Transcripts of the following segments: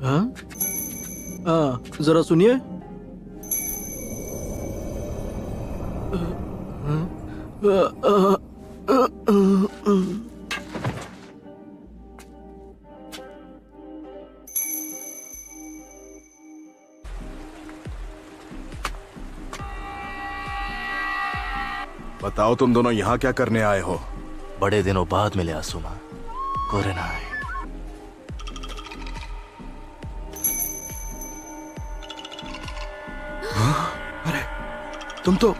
हाँ हाँ, जरा सुनिए। बताओ तुम दोनों यहाँ क्या करने आए हो? बड़े दिनों बाद मिले आसुमा। कोरेनाई। अरे तुम तो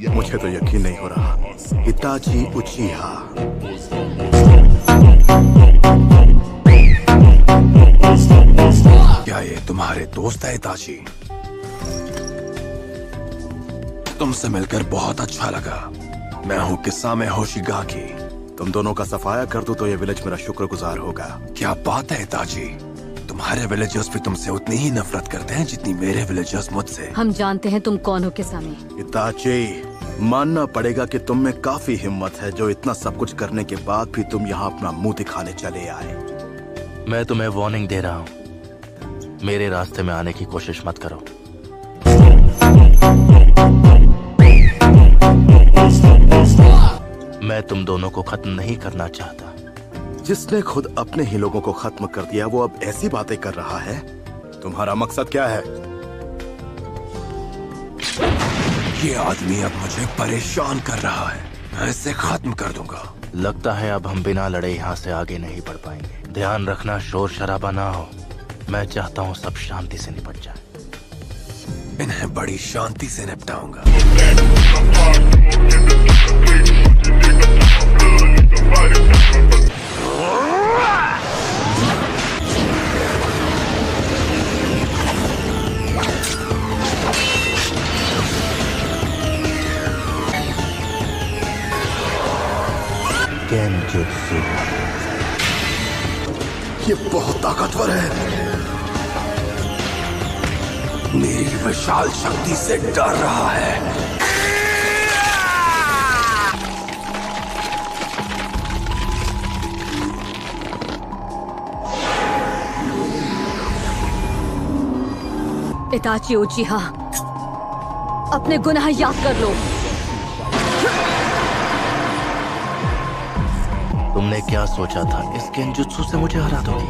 मुझे तो यकीन नहीं हो रहा। इताची उचिहा। क्या ये तुम्हारे दोस्त है इताची? तुमसे मिलकर बहुत अच्छा लगा। मैं हूँ किसामे होशिगाकी। तुम दोनों का सफाया कर दूं तो ये विलेज मेरा शुक्रगुजार होगा। क्या बात है इताची, तुम्हारे विलेजर्स भी तुमसे उतनी ही नफरत करते हैं जितनी मेरे विलेजर्स मुझसे। हम जानते हैं तुम कौन हो किसामे। इताची, मानना पड़ेगा कि तुम में काफी हिम्मत है जो इतना सब कुछ करने के बाद भी तुम यहाँ अपना मुंह दिखाने चले आए। मैं तुम्हें वार्निंग दे रहा हूँ, मेरे रास्ते में आने की कोशिश मत करो। मैं तुम दोनों को खत्म नहीं करना चाहता। जिसने खुद अपने ही लोगों को खत्म कर दिया वो अब ऐसी बातें कर रहा है। तुम्हारा मकसद क्या है? ये आदमी अब मुझे परेशान कर रहा है, मैं इसे खत्म कर दूंगा। लगता है अब हम बिना लड़े यहाँ से आगे नहीं बढ़ पाएंगे। ध्यान रखना शोर शराबा ना हो। मैं चाहता हूँ सब शांति से निपट जाए। इन्हें बड़ी शांति से निपटाऊंगा। केनजुत्सु। ये बहुत ताकतवर है, मेरी विशाल शक्ति से डर रहा है। इताची उचिहा, अपने गुनाह याद कर लो। तुमने क्या सोचा था इस केनजुत्सु से मुझे हरा दोगी?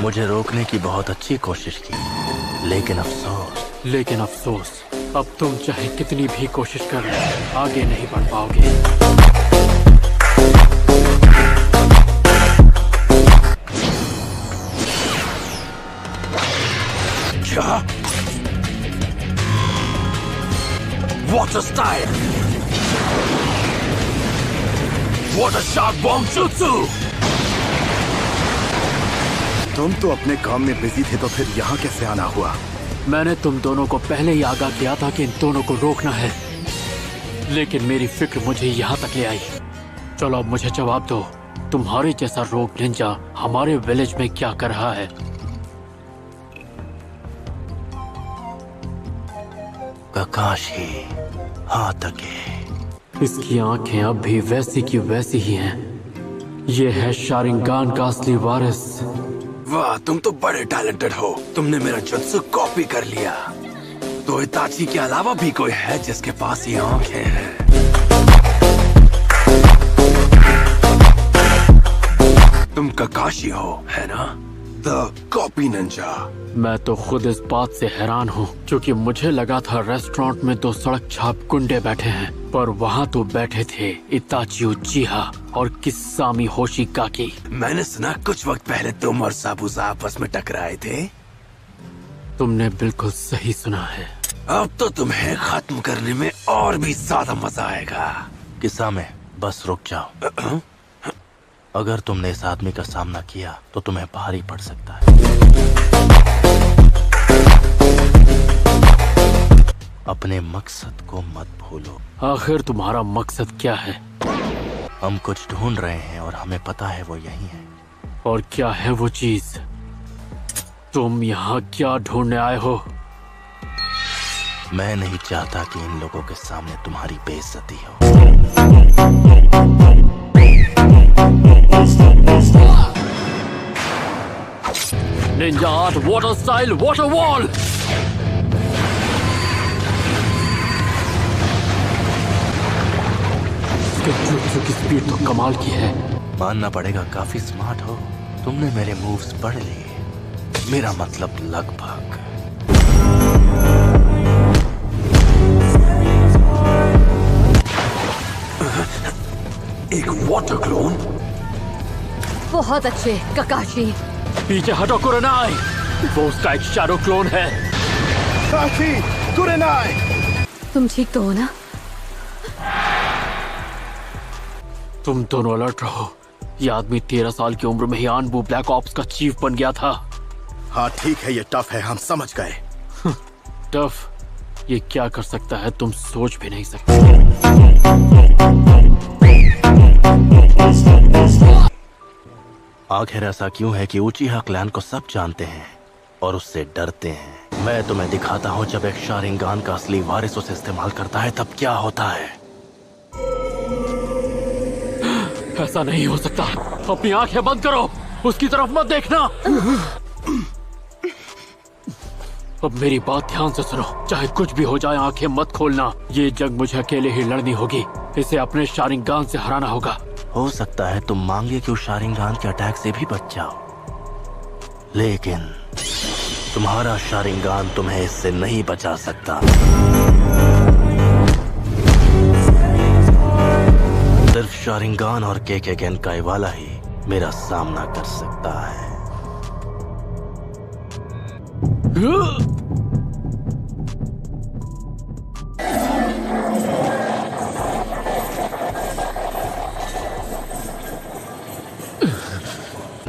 मुझे रोकने की बहुत अच्छी कोशिश की, लेकिन अफसोस अब तुम चाहे कितनी भी कोशिश कर लो, आगे नहीं बढ़ पाओगे। क्या? What a style! What a sharp bomb jutsu! तुम तो अपने काम में बिजी थे तो फिर यहाँ कैसे आना हुआ? मैंने तुम दोनों को पहले ही आगाह किया था कि इन दोनों को रोकना है, लेकिन मेरी फिक्र मुझे यहाँ तक ले आई। चलो अब मुझे जवाब दो, तुम्हारे जैसा रोग निंजा हमारे विलेज में क्या कर रहा है? काकाशी हातके। इसकी आंखें अब भी वैसी की वैसी ही हैं। ये है शारिंगान का असली वारिस। वाह, तुम तो बड़े टैलेंटेड हो। तुमने मेरा जुत्सु कॉपी कर लिया। तो इताची के अलावा भी कोई है जिसके पास ये आंखें हैं? तुम काकाशी हो, है ना? The copy Ninja. मैं तो खुद इस बात से हैरान हूँ, क्योंकि मुझे लगा था रेस्टोरेंट में दो सड़क छाप गुंडे बैठे हैं, पर वहाँ तो बैठे थे इताची उचिहा और किसामी होशिगाकी। मैंने सुना कुछ वक्त पहले तुम और साबुजा आपस में टकराए थे। तुमने बिल्कुल सही सुना है। अब तो तुम्हें खत्म करने में और भी ज्यादा मजा आएगा। किसामे, बस रुक जाओ। अगर तुमने इस आदमी का सामना किया तो तुम्हें भारी पड़ सकता है। अब अपने मकसद को मत भूलो। आखिर तुम्हारा मकसद क्या है? हम कुछ ढूंढ रहे हैं और हमें पता है वो यही है। और क्या है वो चीज? तुम यहाँ क्या ढूंढने आए हो? मैं नहीं चाहता कि इन लोगों के सामने तुम्हारी बेइज्जती हो। Ninja art water style water wall. इसके जुत्सु की स्पीड तो कमाल की है। मानना पड़ेगा, काफी स्मार्ट हो। तुमने मेरे मूव्स पढ़ लिए। मेरा मतलब लगभग। एक वाटर क्लोन? बहुत अच्छे ककाशी। पीछे हटो कुरेनाई, वो उसका एक शैडो क्लोन है। काशी, कुरेनाई! तुम ठीक तो हो ना? तुम दोनों अलर्ट रहो। ये आदमी 13 साल की उम्र में ही आनबू ब्लैक ऑप्स का चीफ बन गया था। हाँ ठीक है, ये टफ है, हम समझ गए। टफ? ये क्या कर सकता है तुम सोच भी नहीं सकते। आखिर ऐसा क्यों है कि उचिहा क्लैन को सब जानते हैं और उससे डरते हैं? मैं तुम्हें दिखाता हूँ, जब एक शारिंगान का असली वारिस उसे इस्तेमाल करता है तब क्या होता है। ऐसा नहीं हो सकता। अपनी आंखें बंद करो, उसकी तरफ मत देखना। अब मेरी बात ध्यान से सुनो। चाहे कुछ भी हो जाए, आंखें मत खोलना। ये जंग मुझे अकेले ही लड़नी होगी। इसे अपने शारिंगान से हराना होगा। हो सकता है तुम मांगे कि उस शारिंगान के अटैक से भी बच जाओ, लेकिन तुम्हारा शारिंगान तुम्हें इससे नहीं बचा सकता। सिर्फ शारिंगान और केकेगेन काइवाला ही मेरा सामना कर सकता है।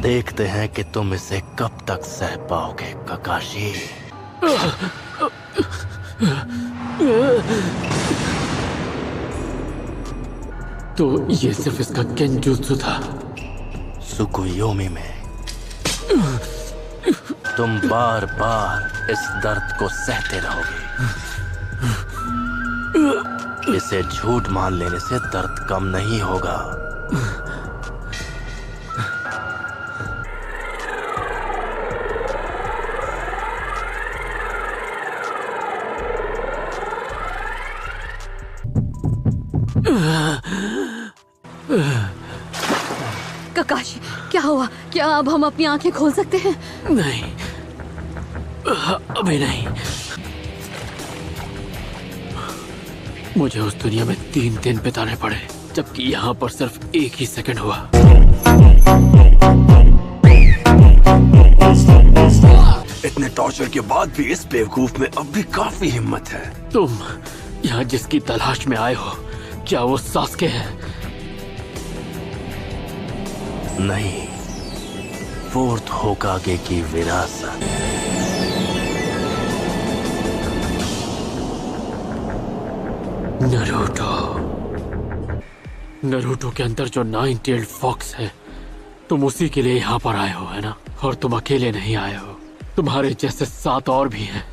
देखते हैं कि तुम इसे कब तक सह पाओगे ककाशी। तो ये सिर्फ इसका केंजुत्सु था। सुकुयोमी में तुम बार बार इस दर्द को सहते रहोगे। इसे झूठ मान लेने से दर्द कम नहीं होगा। ककाशी, क्या हुआ? क्या अब हम अपनी आंखें खोल सकते हैं? नहीं, अभी नहीं। मुझे उस दुनिया में 3 दिन बिताने पड़े, जबकि यहाँ पर सिर्फ 1 ही सेकंड हुआ। इतने टॉर्चर के बाद भी इस बेवकूफ में अब भी काफी हिम्मत है। तुम यहाँ जिसकी तलाश में आए हो, क्या वो सास्के है? नहीं, फोर्थ होकागे की विरासत। नरूटो के अंदर जो 9-tailed फॉक्स है, तुम उसी के लिए यहाँ पर आए हो, है ना? और तुम अकेले नहीं आए हो, तुम्हारे जैसे 7 और भी हैं।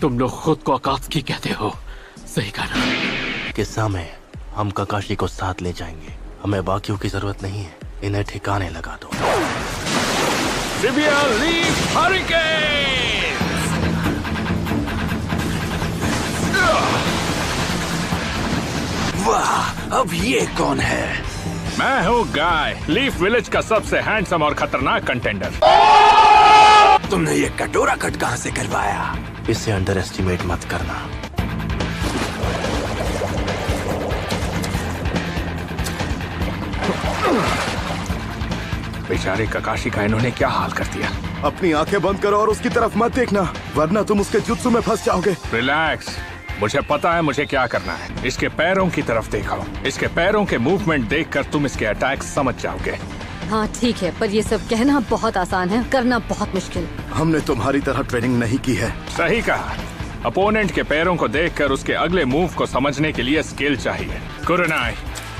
तुम लोग खुद को अकात्सुकी कहते हो, सही कहा ना? किस्सा में हम ककाशी को साथ ले जाएंगे। हमें बाकियों की जरूरत नहीं है। इन्हें ठिकाने लगा दो। वाह, अब ये कौन है? मैं हूँ गाय, लीफ विलेज का सबसे हैंडसम और खतरनाक कंटेंडर। तुमने ये कटोरा कट कहाँ से करवाया? इसे अंडर एस्टिमेट मत करना। बेचारे ककाशी का इन्होंने क्या हाल कर दिया। अपनी आंखें बंद करो और उसकी तरफ मत देखना, वरना तुम उसके जुत्सु में फंस जाओगे। रिलैक्स, मुझे पता है मुझे क्या करना है। इसके पैरों की तरफ देखो। इसके पैरों के मूवमेंट देखकर तुम इसके अटैक समझ जाओगे। हाँ ठीक है, पर ये सब कहना बहुत आसान है, करना बहुत मुश्किल। हमने तुम्हारी तरह ट्रेनिंग नहीं की है। सही कहा। अपोनेंट के पैरों को देखकर उसके अगले मूव को समझने के लिए स्किल चाहिए। कुरनाई,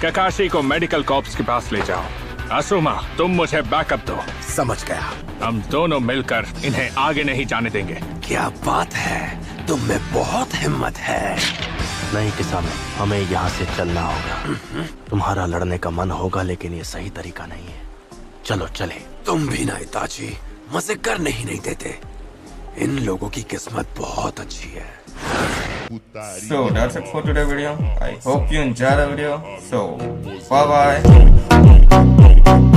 ककाशी को मेडिकल कॉर्प्स के पास ले जाओ। असुमा, तुम मुझे बैकअप दो। समझ गया। हम दोनों मिलकर इन्हें आगे नहीं जाने देंगे। क्या बात है, तुम में बहुत हिम्मत है। नहीं किसामे, हमें यहाँ से चलना होगा। तुम्हारा लड़ने का मन होगा लेकिन ये सही तरीका नहीं है। चलो चले। तुम भी ना इताची, मजे करने ही नहीं देते। इन लोगों की किस्मत बहुत अच्छी है। So that's it for today's video. I hope you enjoyed the video. So bye bye.